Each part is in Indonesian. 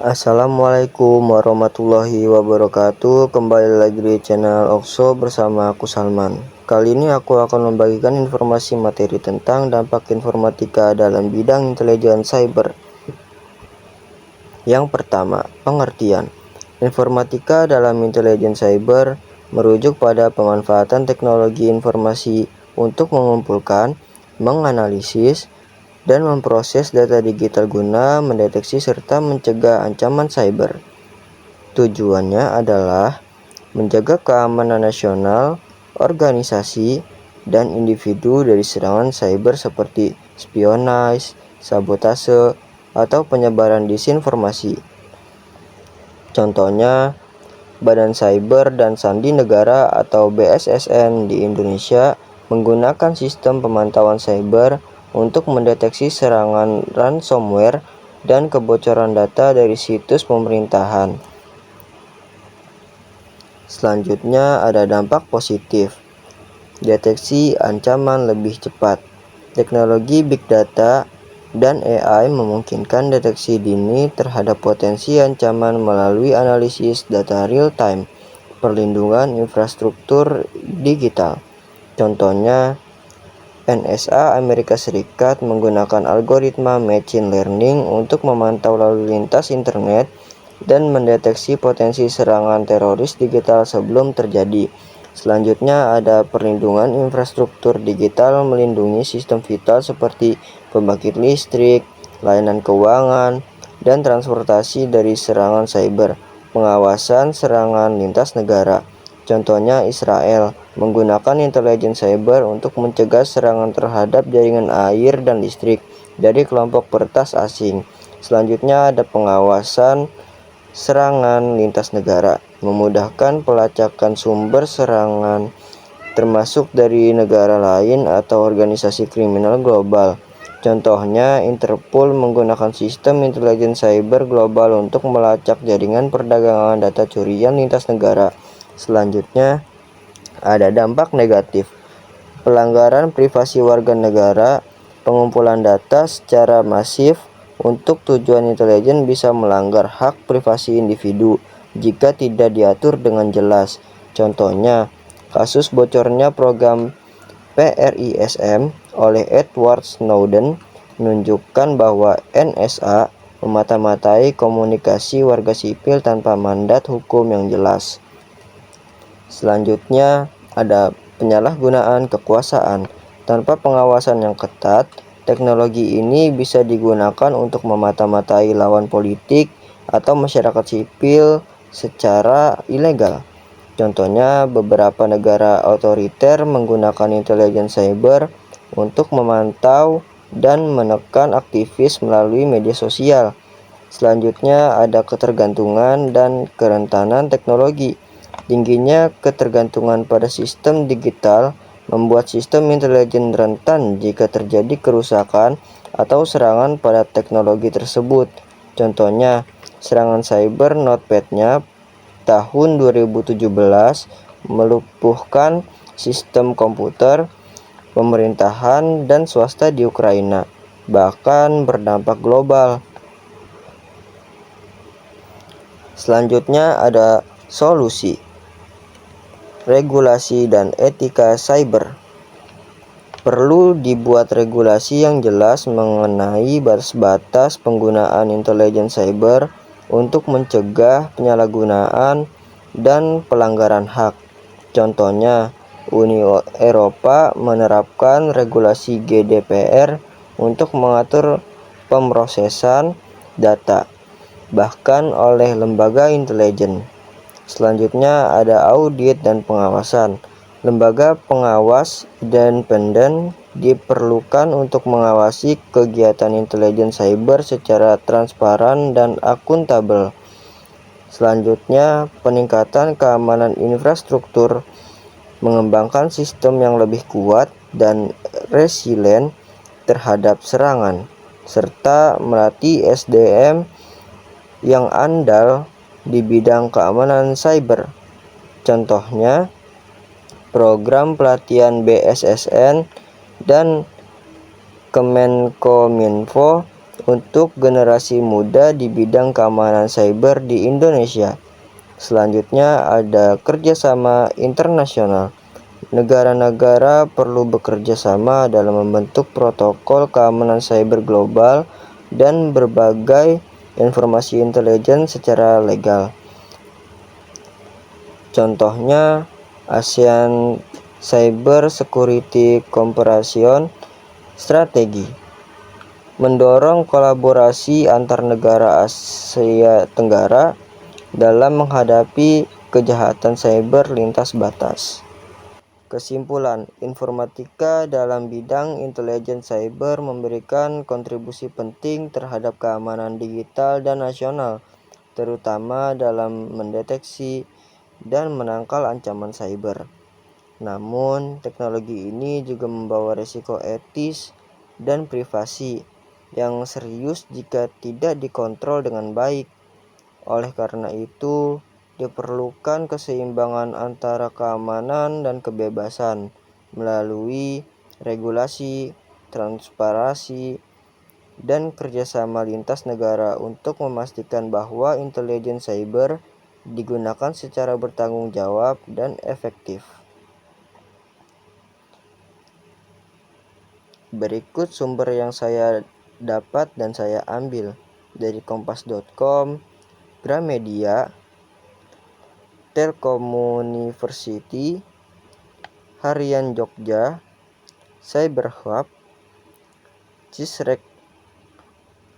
Assalamualaikum warahmatullahi wabarakatuh. Kembali lagi di channel Okso bersama aku Salman. Kali ini aku akan membagikan informasi materi tentang dampak informatika dalam bidang intelijen cyber. Yang pertama, pengertian. Informatika dalam intelijen cyber merujuk pada pemanfaatan teknologi informasi untuk mengumpulkan, menganalisis, dan memproses data digital guna mendeteksi serta mencegah ancaman cyber. Tujuannya adalah menjaga keamanan nasional, organisasi, dan individu dari serangan cyber seperti spionase, sabotase, atau penyebaran disinformasi. Contohnya, Badan Cyber dan Sandi Negara atau BSSN di Indonesia menggunakan sistem pemantauan cyber untuk mendeteksi serangan ransomware dan kebocoran data dari situs pemerintahan. Selanjutnya ada dampak positif. Deteksi ancaman lebih cepat. Teknologi Big Data dan AI memungkinkan deteksi dini terhadap potensi ancaman melalui analisis data real-time, perlindungan infrastruktur digital. Contohnya, NSA Amerika Serikat menggunakan algoritma machine learning untuk memantau lalu lintas internet dan mendeteksi potensi serangan teroris digital sebelum terjadi. Selanjutnya ada perlindungan infrastruktur digital melindungi sistem vital seperti pembangkit listrik, layanan keuangan, dan transportasi dari serangan cyber. Pengawasan serangan lintas negara. Contohnya Israel menggunakan intelijen cyber untuk mencegah serangan terhadap jaringan air dan listrik dari kelompok peretas asing. Selanjutnya ada pengawasan serangan lintas negara, memudahkan pelacakan sumber serangan termasuk dari negara lain atau organisasi kriminal global. Contohnya, Interpol menggunakan sistem intelijen cyber global untuk melacak jaringan perdagangan data curian lintas negara. Selanjutnya, ada dampak negatif. Pelanggaran privasi warga negara, pengumpulan data secara masif untuk tujuan intelijen bisa melanggar hak privasi individu jika tidak diatur dengan jelas. Contohnya, kasus bocornya program PRISM oleh Edward Snowden menunjukkan bahwa NSA memata-matai komunikasi warga sipil tanpa mandat hukum yang jelas. Selanjutnya, ada penyalahgunaan kekuasaan. Tanpa pengawasan yang ketat, teknologi ini bisa digunakan untuk memata-matai lawan politik atau masyarakat sipil secara ilegal. Contohnya, beberapa negara otoriter menggunakan intelijen cyber untuk memantau dan menekan aktivis melalui media sosial. Selanjutnya, ada ketergantungan dan kerentanan teknologi. Tingginya ketergantungan pada sistem digital membuat sistem intelijen rentan jika terjadi kerusakan atau serangan pada teknologi tersebut. Contohnya, serangan cyber Notepad-nya tahun 2017 melumpuhkan sistem komputer, pemerintahan, dan swasta di Ukraina, bahkan berdampak global. Selanjutnya ada solusi. Regulasi dan etika cyber. Perlu dibuat regulasi yang jelas mengenai batas-batas penggunaan intelijen cyber untuk mencegah penyalahgunaan dan pelanggaran hak. Contohnya, Uni Eropa menerapkan regulasi GDPR untuk mengatur pemrosesan data, bahkan oleh lembaga intelijen. Selanjutnya ada audit dan pengawasan. Lembaga pengawas independen diperlukan untuk mengawasi kegiatan intelijen cyber secara transparan dan akuntabel. Selanjutnya, peningkatan keamanan infrastruktur, mengembangkan sistem yang lebih kuat dan resilient terhadap serangan, serta melatih SDM yang andal di bidang keamanan cyber. Contohnya, program pelatihan BSSN dan Kemenkominfo untuk generasi muda di bidang keamanan cyber di Indonesia. Selanjutnya ada kerjasama internasional. Negara-negara perlu bekerja sama dalam membentuk protokol keamanan cyber global dan berbagai informasi intelijen secara legal. Contohnya, ASEAN Cyber Security Cooperation Strategy mendorong kolaborasi antar negara Asia Tenggara dalam menghadapi kejahatan cyber lintas batas. Kesimpulan, informatika dalam bidang intelijen cyber memberikan kontribusi penting terhadap keamanan digital dan nasional, terutama dalam mendeteksi dan menangkal ancaman cyber. Namun, teknologi ini juga membawa risiko etis dan privasi yang serius jika tidak dikontrol dengan baik. Oleh karena itu, diperlukan keseimbangan antara keamanan dan kebebasan melalui regulasi, transparansi, dan kerjasama lintas negara untuk memastikan bahwa intelijen cyber digunakan secara bertanggung jawab dan efektif. Berikut sumber yang saya dapat dan saya ambil dari kompas.com, Gramedia, Telkomuniversity, Harian Jogja, Cyberhub, Cisrek,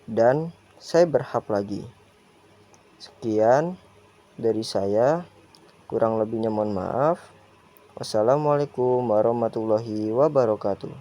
dan Cyberhub lagi. Sekian dari saya, kurang lebihnya mohon maaf. Wassalamualaikum warahmatullahi wabarakatuh.